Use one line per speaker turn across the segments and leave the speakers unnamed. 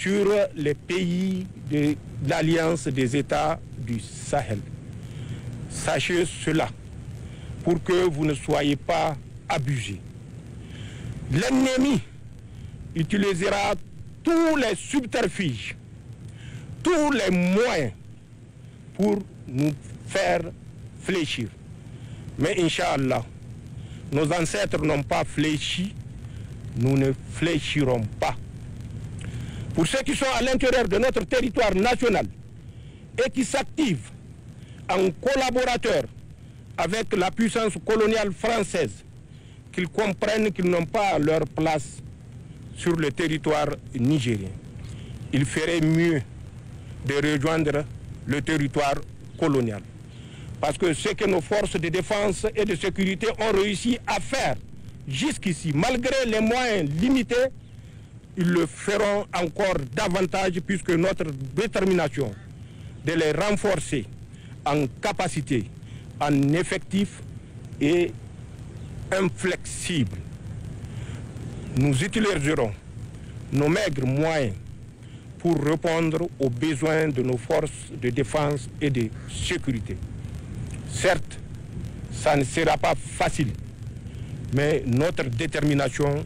sur les pays de l'Alliance des États du Sahel. Sachez cela pour que vous ne soyez pas abusés. L'ennemi utilisera tous les subterfuges, tous les moyens pour nous faire fléchir. Mais Inch'Allah, nos ancêtres n'ont pas fléchi, nous ne fléchirons pas. Pour ceux qui sont à l'intérieur de notre territoire national et qui s'activent en collaborateurs avec la puissance coloniale française, qu'ils comprennent qu'ils n'ont pas leur place sur le territoire nigérien. Il ferait mieux de rejoindre le territoire colonial. Parce que ce que nos forces de défense et de sécurité ont réussi à faire jusqu'ici, malgré les moyens limités, ils le feront encore davantage puisque notre détermination de les renforcer en capacité, en effectif est inflexible. Nous utiliserons nos maigres moyens pour répondre aux besoins de nos forces de défense et de sécurité. Certes, ça ne sera pas facile, mais notre détermination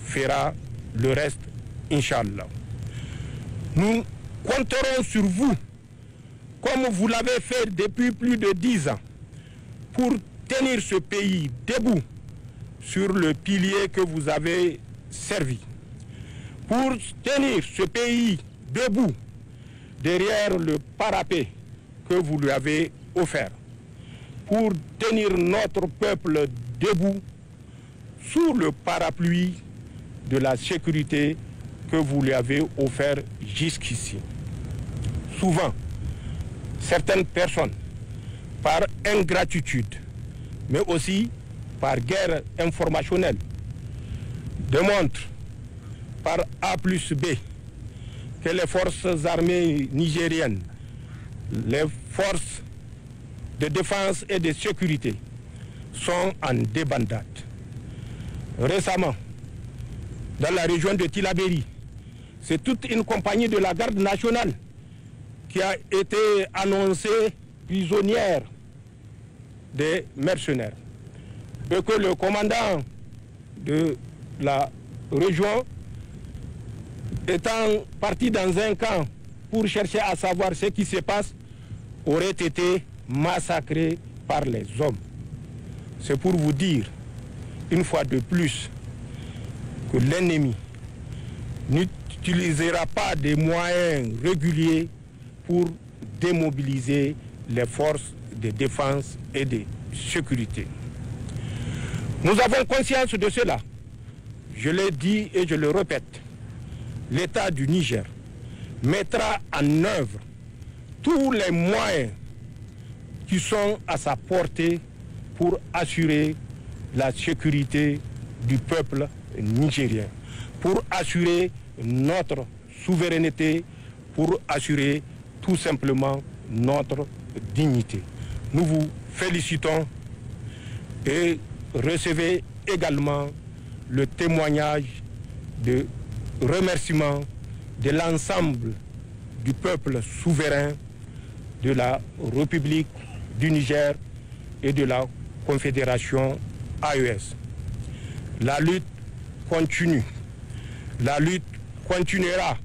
fera le reste, Inch'Allah. Nous compterons sur vous, comme vous l'avez fait depuis plus de 10 ans, pour tenir ce pays debout sur le pilier que vous avez servi, pour tenir ce pays debout derrière le parapet que vous lui avez offert, pour tenir notre peuple debout sous le parapluie de la sécurité que vous lui avez offert jusqu'ici. Souvent, certaines personnes, par ingratitude, mais aussi par guerre informationnelle, démontrent par A plus B que les forces armées nigériennes, les forces de défense et de sécurité sont en débandade. Récemment, dans la région de Tillabéri, c'est toute une compagnie de la garde nationale qui a été annoncée prisonnière des mercenaires. Et que le commandant de la région, étant parti dans un camp pour chercher à savoir ce qui se passe, aurait été massacré par les hommes. C'est pour vous dire, une fois de plus, que l'ennemi n'utilisera pas des moyens réguliers pour démobiliser les forces de défense et de sécurité. Nous avons conscience de cela. Je l'ai dit et je le répète. L'État du Niger mettra en œuvre tous les moyens qui sont à sa portée pour assurer la sécurité du peuple nigérien, pour assurer notre souveraineté, pour assurer tout simplement notre dignité. Nous vous félicitons et recevez également le témoignage de remerciement de l'ensemble du peuple souverain de la République du Niger et de la Confédération AES. La lutte continue. La lutte continuera.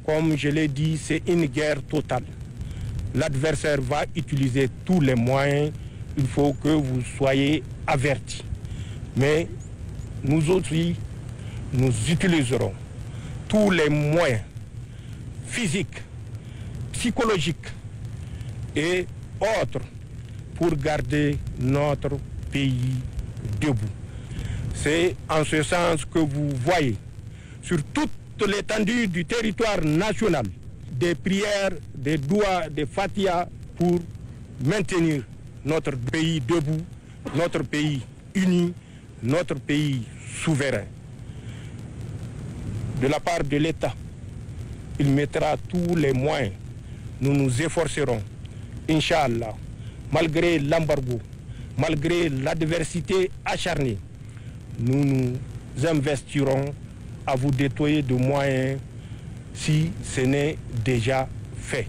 Comme je l'ai dit, c'est une guerre totale. L'adversaire va utiliser tous les moyens. Il faut que vous soyez avertis. Mais nous aussi, nous utiliserons tous les moyens physiques, psychologiques et autres pour garder notre pays debout. C'est en ce sens que vous voyez sur toute l'étendue du territoire national des prières, des doigts, des fatiha pour maintenir notre pays debout, notre pays uni, notre pays souverain. De la part de l'État, il mettra tous les moyens. Nous nous efforcerons, Inch'Allah, malgré l'embargo, malgré l'adversité acharnée, nous nous investirons à vous déployer de moyens si ce n'est déjà fait.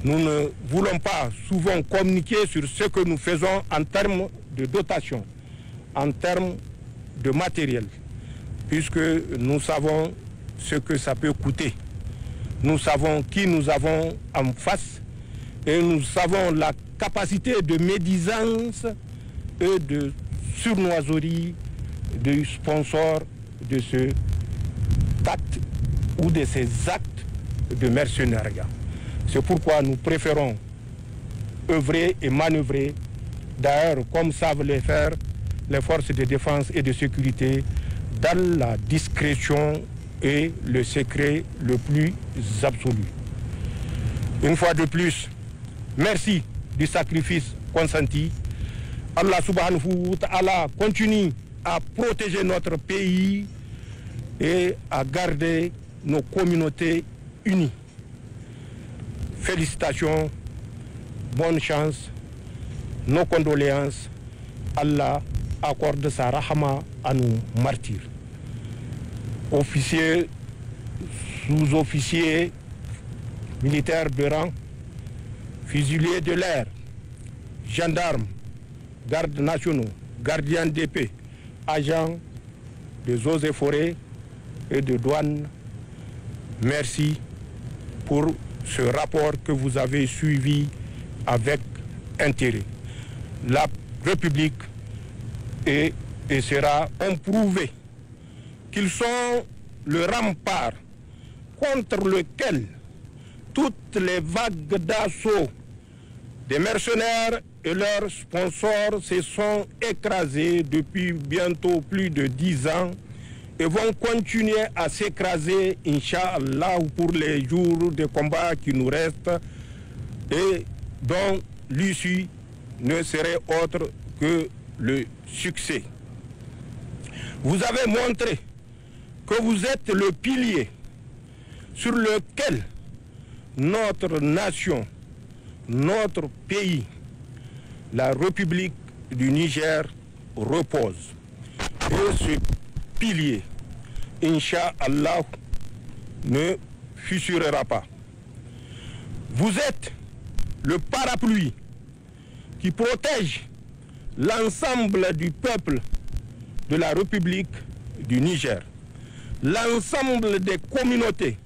Nous ne voulons pas souvent communiquer sur ce que nous faisons en termes de dotation, en termes de matériel, puisque nous savons ce que ça peut coûter. Nous savons qui nous avons en face et nous savons la capacité de médisance et de surnoiserie du sponsor de ce acte ou de ces actes de mercenariat. C'est pourquoi nous préférons œuvrer et manœuvrer, d'ailleurs comme savent le faire les forces de défense et de sécurité, dans la discrétion et le secret le plus absolu. Une fois de plus, merci du sacrifice consenti. Allah subhanahu wa ta'ala continue à protéger notre pays et à garder nos communautés unies. Félicitations, bonne chance, nos condoléances. Allah accorde sa rahma à nos martyrs. Officiers, sous-officiers, militaires de rang, fusiliers de l'air, gendarmes, gardes nationaux, gardiens d'épée, agents des eaux et forêts et de douane, merci pour ce rapport que vous avez suivi avec intérêt. La République est et sera prouvé qu'ils sont le rempart contre lequel toutes les vagues d'assaut des mercenaires et leurs sponsors se sont écrasés depuis bientôt plus de 10 ans et vont continuer à s'écraser, Inch'Allah, pour les jours de combat qui nous restent et dont l'issue ne serait autre que le succès. Vous avez montré que vous êtes le pilier sur lequel notre nation, notre pays, la République du Niger repose. Et ce pilier, Inch'Allah, ne fissurera pas. Vous êtes le parapluie qui protège l'ensemble du peuple de la République du Niger, l'ensemble des communautés,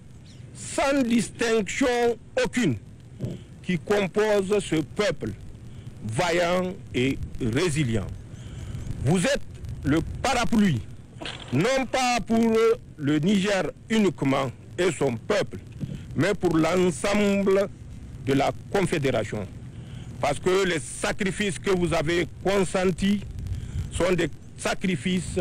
sans distinction aucune, qui composent ce peuple vaillant et résilient. Vous êtes le parapluie, non pas pour le Niger uniquement et son peuple, mais pour l'ensemble de la Confédération. Parce que les sacrifices que vous avez consentis sont des sacrifices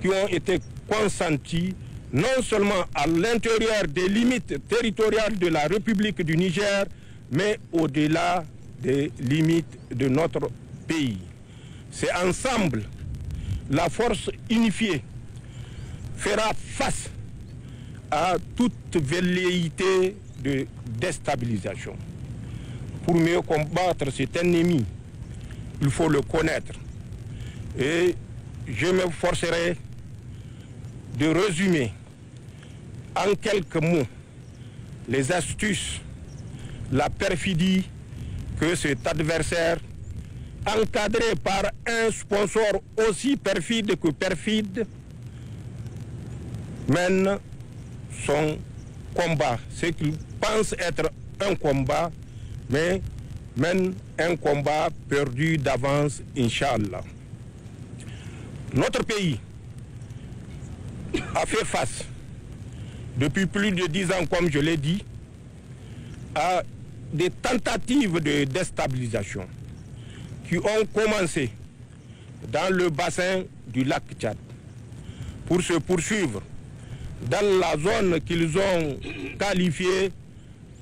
qui ont été consentis non seulement à l'intérieur des limites territoriales de la République du Niger, mais au-delà des limites de notre pays. C'est ensemble, la force unifiée fera face à toute velléité de déstabilisation. Pour mieux combattre cet ennemi, il faut le connaître. Et je me forcerai de résumer en quelques mots les astuces, la perfidie que cet adversaire, encadré par un sponsor aussi perfide que perfide, mène son combat. Ce qu'il pense être un combat, mais mène un combat perdu d'avance, Inch'Allah. Notre pays a fait face, depuis plus de 10 ans, comme je l'ai dit, à des tentatives de déstabilisation qui ont commencé dans le bassin du lac Tchad pour se poursuivre dans la zone qu'ils ont qualifiée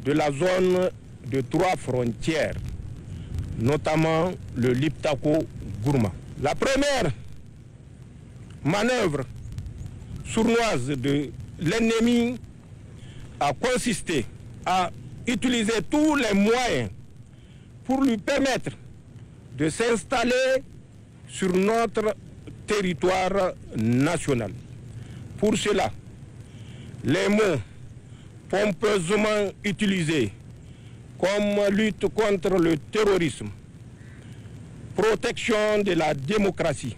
de la zone de 3 frontières, notamment le Liptako-Gourma. La première manœuvre sournoise de l'ennemi a consisté à utiliser tous les moyens pour lui permettre de s'installer sur notre territoire national. Pour cela, les mots pompeusement utilisés comme lutte contre le terrorisme, protection de la démocratie,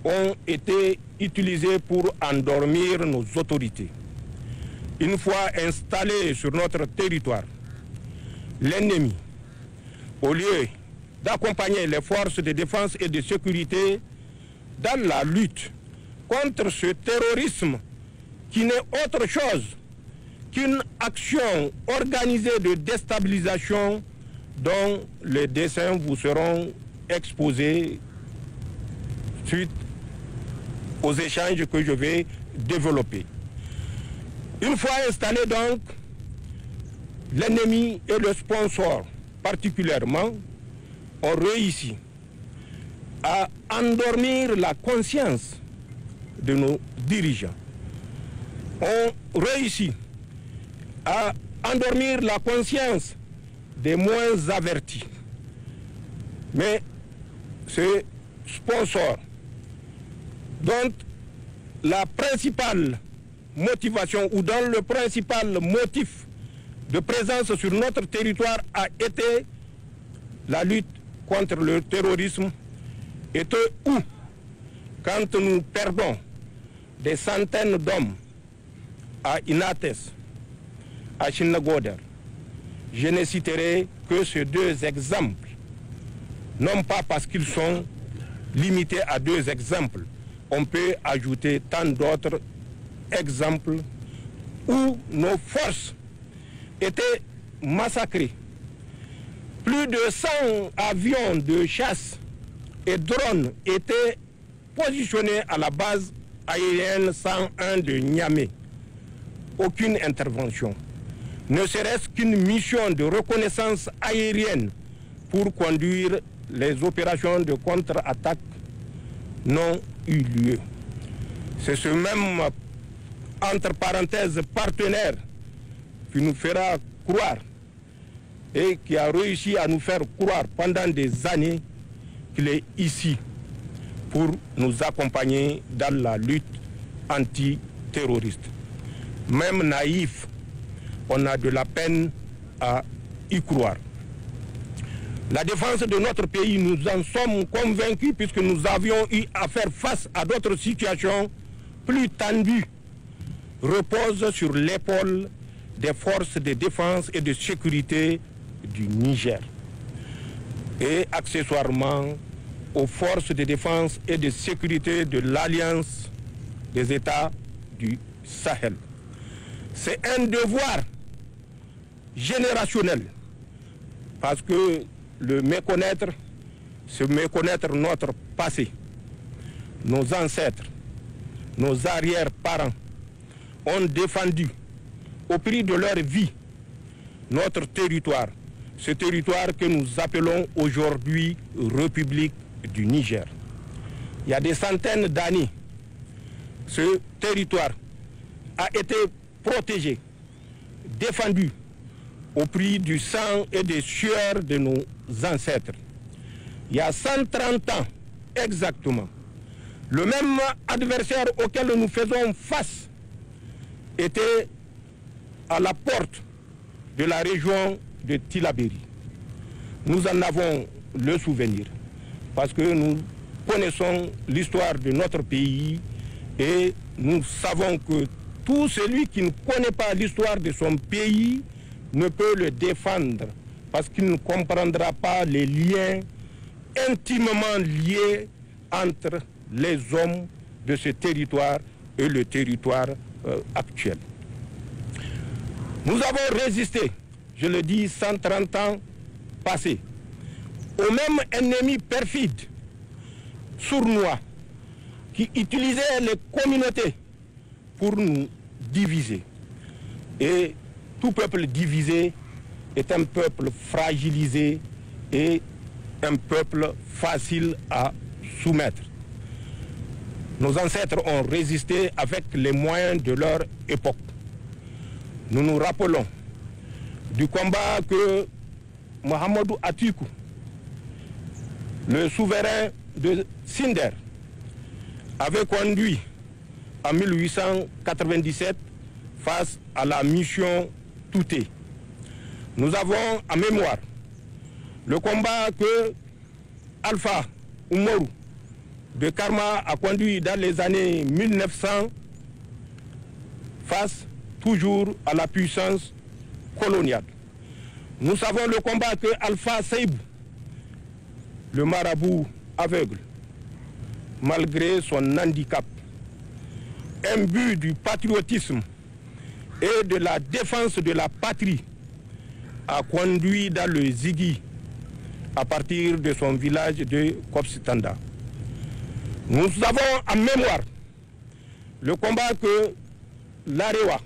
ont été utilisés pour endormir nos autorités. Une fois installés sur notre territoire, l'ennemi, au lieu d'accompagner les forces de défense et de sécurité dans la lutte contre ce terrorisme qui n'est autre chose qu'une action organisée de déstabilisation dont les dessins vous seront exposés suite aux échanges que je vais développer. Une fois installé donc, l'ennemi et le sponsor particulièrement ont réussi à endormir la conscience de nos dirigeants, ont réussi à endormir la conscience des moins avertis. Mais ce sponsor, dont la principale motivation ou dont le principal motif de présence sur notre territoire a été la lutte contre le terrorisme, était où, quand nous perdons des centaines d'hommes à Inates, à Chinagoder, je ne citerai que ces deux exemples, non pas parce qu'ils sont limités à deux exemples. On peut ajouter tant d'autres exemples où nos forces étaient massacrées. Plus de 100 avions de chasse et drones étaient positionnés à la base aérienne 101 de Niamey. Aucune intervention, ne serait-ce qu'une mission de reconnaissance aérienne pour conduire les opérations de contre-attaque n'ont eu lieu. C'est ce même, entre parenthèses, partenaire qui nous fera croire et qui a réussi à nous faire croire pendant des années qu'il est ici pour nous accompagner dans la lutte antiterroriste. Même naïf, on a de la peine à y croire. La défense de notre pays, nous en sommes convaincus puisque nous avions eu à faire face à d'autres situations plus tendues, repose sur l'épaule des forces de défense et de sécurité du Niger et accessoirement aux forces de défense et de sécurité de l'Alliance des États du Sahel. C'est un devoir générationnel parce que le méconnaître, c'est méconnaître notre passé. Nos ancêtres, nos arrière-parents ont défendu au prix de leur vie notre territoire, ce territoire que nous appelons aujourd'hui République du Niger. Il y a des centaines d'années, ce territoire a été protégé, défendu au prix du sang et des sueurs de nos ancêtres. Il y a 130 ans exactement, le même adversaire auquel nous faisons face était à la porte de la région de Tillabéri. Nous en avons le souvenir parce que nous connaissons l'histoire de notre pays et nous savons que tout celui qui ne connaît pas l'histoire de son pays ne peut le défendre parce qu'il ne comprendra pas les liens intimement liés entre les hommes de ce territoire et le territoire actuel. Nous avons résisté, je le dis, 130 ans passés, au même ennemi perfide, sournois, qui utilisait les communautés pour nous diviser. Et tout peuple divisé est un peuple fragilisé et un peuple facile à soumettre. Nos ancêtres ont résisté avec les moyens de leur époque. Nous nous rappelons du combat que Mohamedou Atikou, le souverain de Sinder, avait conduit en 1897 face à la mission Touté. Nous avons en mémoire le combat que Alpha Umaru de Karma a conduit dans les années 1900 face toujours à la puissance coloniale. Nous savons le combat que Alpha Seibou, le marabout aveugle, malgré son handicap, imbu du patriotisme et de la défense de la patrie, a conduit dans le Zigui à partir de son village de Kopsitanda. Nous avons en mémoire le combat que l'Arewa